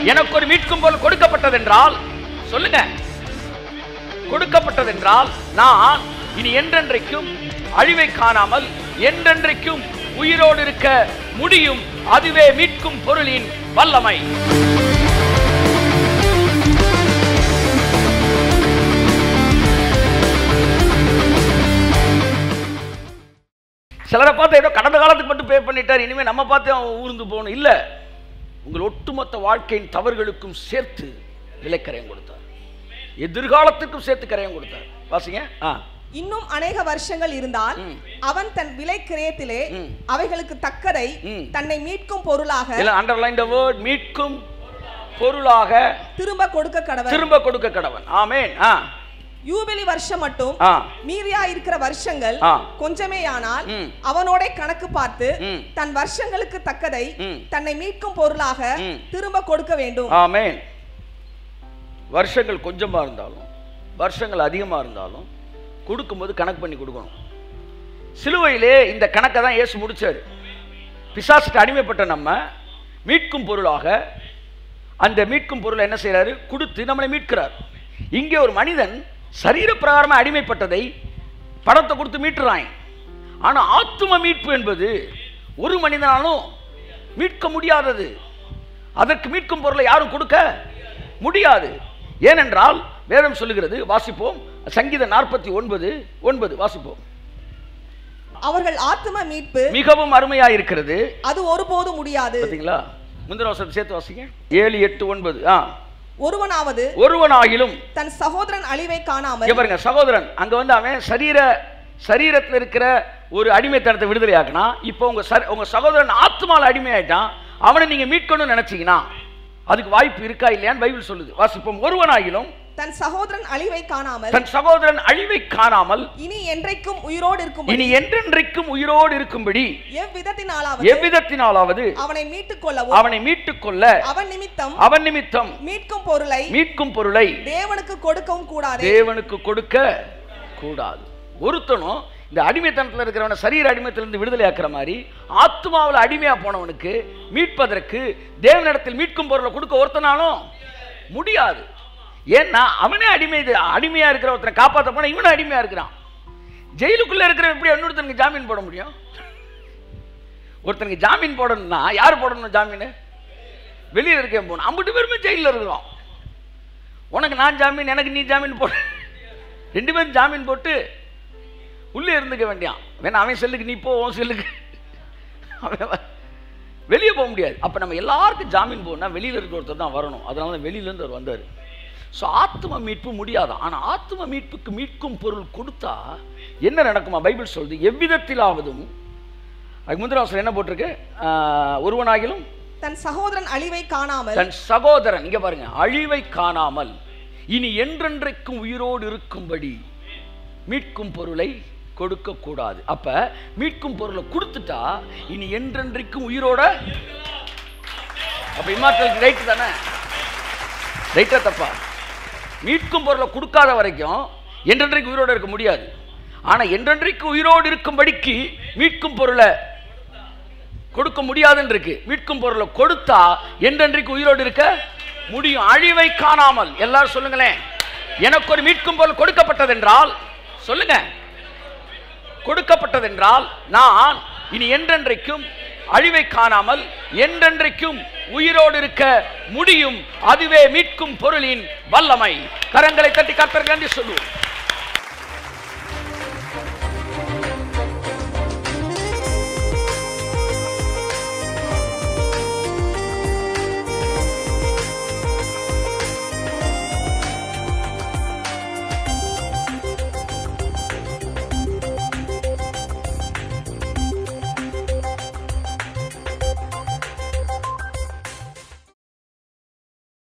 எனக்கு ஒரு மீட்கும் பொருள் கொடுக்கப்பட்டதென்றால் சொல்லுங்க, கொடுக்கப்பட்டதென்றால் நான் இனி என்றென்றைக்கும் அழிவை காணாமல் என்றென்றைக்கும் உயிரோடு இருக்க முடியும். அதுவே மீட்கும் பொருளின் வல்லமை. சிலரை பார்த்து ஏதோ கடந்த காலத்துக்கு மட்டும் பே பண்ணிட்டார், இனிமே நம்ம பார்த்து அவன் ஊர்ந்து போகணும் இல்ல, உங்கள் ஒட்டுமொத்த வாழ்க்கையின் தவறுகளுக்கும் சேர்த்து விலைக்கரையம் கொடுத்தார், எதிர்காலத்துக்கும் சேர்த்து கரையம் கொடுத்தார். வாசிங்க. இன்னும் அநேக வருஷங்கள் இருந்தால் அவன் தன் விலை கிரயத்திலே அவைகளுக்கு தக்கதை தன்னை மீட்கும் பொருளாக, அண்டர்லைன் தி வேர்ட், மீட்கும் பொருளாக திரும்ப கொடுக்க கடவன். ஆமென். யூபிலி வருஷம் மட்டும் மீதியா இருக்கிற வருஷங்கள் கொஞ்சமேயானால் அவனோட கணக்கு பார்த்து தன் வருஷங்களுக்கு தக்கதை தன்னை மீட்கும் பொருளாக திரும்ப கொடுக்க வேண்டும். ஆமென். வருஷங்கள் கொஞ்சமா இருந்தாலும் வருஷங்கள் அதிகமா இருந்தாலும் கொடுக்கும்போது கணக்கு பண்ணி கொடுக்கணும். சிலுவையிலே இந்த கணக்கை தான் இயேசு முடிச்சாரு. பிசாசுக்கு அடிமைப்பட்ட நம்ம மீட்கும் பொருளாக அந்த மீட்கும் பொருளை என்ன செய்யறாரு? கொடுத்து நம்மளை மீட்கிறார். இங்கே ஒரு மனிதன் சரீர பிரகாரமாக அடிமைப்பட்டதை பணத்தை கொடுத்து மீட்டுறான். ஆனா ஆத்தும மீட்பு என்பது ஒரு மனிதனாலும் மீட்க முடியாதது. அதற்கு மீட்கும் பொருளை யாரும் கொடுக்க முடியாது. ஏனென்றால் வேதம் சொல்லுகிறது, வாசிப்போம், சங்கீதம் 49:9 வாசிப்போம். அவர்கள் ஆத்தும மீட்பு மிகவும் அருமையா இருக்கிறது, அது ஒருபோதும் முடியாது. பாத்தீங்களா? முந்தின வசனத்தை சேர்த்து வாசிங்க. 7, 8, 9. ஒருவனாகிலும் தன் சகோதரன் அழிவை காணாமல். பாருங்க, சகோதரன் அங்க வந்து அவன் சரீரத்தில் இருக்கிற ஒரு அடிமைத்தனத்தை விடுதலை ஆக்கினா, இப்போ உங்க சகோதரன் ஆத்மால அடிமையாயிட்டான், அவனை நீங்க மீட்கணும்னு நினைச்சீங்கன்னா அதுக்கு வாய்ப்பு இருக்கா இல்லையான்னு பைபிள் சொல்லுது. வாசிப்போம். ஒருவனாகிலும் தன் சகோதரன் அழிவை காணாமல் இனி என்றைக்கும் உயிரோடு இருக்கும்படி எவ்விதத்தினாலாவது அவனை மீட்டுக் கொள்ள அவன் நிமித்தம் மீட்கும் பொருளை தேவனுக்கு கொடுக்க கூடாது. ஒருத்தனும் இந்த அடிமைத்தனத்தில் இருக்கிறவன சரீர அடிமைத்திலிருந்து விடுதலை ஆக்குற மாதிரி ஆத்மாவில் அடிமையா போனவனுக்கு மீட்பதற்கு தேவனிடத்தில் மீட்கும் பொருளை கொடுக்க ஒருத்தனாலும் முடியாது. ஏன்னா அவனே அடிமையா இருக்கிற ஒருத்தனை காப்பாற்ற போனா இவனும் அடிமையா இருக்கிறான். ஜெயிலுக்குள்ள இருக்கிற எப்படி இன்னொருத்தனுக்கு ஜாமீன் போட முடியும்? ஒருத்தனுக்கு ஜாமீன் போடணும்னா யார் போடணும் ஜாமீன்? வெளியில் இருக்க போகணும். 50 பேருமே ஜெயிலில் இருக்கிறோம். உனக்கு நான் ஜாமீன், எனக்கு நீ ஜாமீன் போட, 2 பேரும் ஜாமீன் போட்டு உள்ளே இருந்துக்க வேண்டியான். வேணா அவன் செல்லுக்கு நீ போ, உன் செல்லுக்கு வெளியே போக முடியாது. அப்போ நம்ம எல்லாருக்கும் ஜாமீன் போகணும்னா வெளியில் இருக்கிற ஒருத்தர் தான் வரணும். அதனால தான் வெளியிலேருந்து அவர் வந்தார். ஸோ ஆத்ம மீட்பு முடியாதான். ஆனால் ஆத்ம மீட்புக்கு மீட்கும் பொருள் கொடுத்தா என்ன நடக்குமா? பைபிள் சொல்லுது, எவ்விதத்திலாவதும். அதுக்கு முந்தின அவசரம் என்ன போட்டிருக்கு? ஒருவனாகிலும் தன் சகோதரன் அழிவை காணாமல், தன் சகோதரன் இங்க பாருங்க, அழிவை காணாமல் இனி என்றென்றைக்கும் உயிரோடு இருக்கும்படி மீட்கும் பொருளை கொடுக்க கூடாது. அப்ப மீட்கும் பொருளை கொடுத்துட்டா இனி என்றென்றைக்கும் உயிரோட. அப்ப இம்மார்டல் ரைட் தானே? ரைட்டா தப்பா? மீட்கும் பொருளை கொடுக்காத வரைக்கும் என்றென்றைக்கு உயிரோடு இருக்க முடியாது. ஆனா என்றென்றைக்கு உயிரோடு இருக்கும்படிக்கு மீட்கும் பொருளை கொடுக்க முடியாதுன்னு இருக்கு. மீட்கும் பொருளை கொடுத்தா என்றென்றைக்கு உயிரோடு இருக்க முடியும். அழிவை காணாமல். எல்லாரும் சொல்லுங்களேன், எனக்கு ஒரு மீட்கும் பொருள் கொடுக்கப்பட்டதென்றால் சொல்லுங்க, கொடுக்கப்பட்டதென்றால் நான் இனி என்றென்றைக்கும் அழிவை காணாமல் என்றென்றைக்கும் உயிரோடு இருக்க முடியும். அதுவே மீட்கும் பொருளின் வல்லமை. கரங்களை தட்டி கர்த்தருக்கு நன்றி சொல்லுவோம்.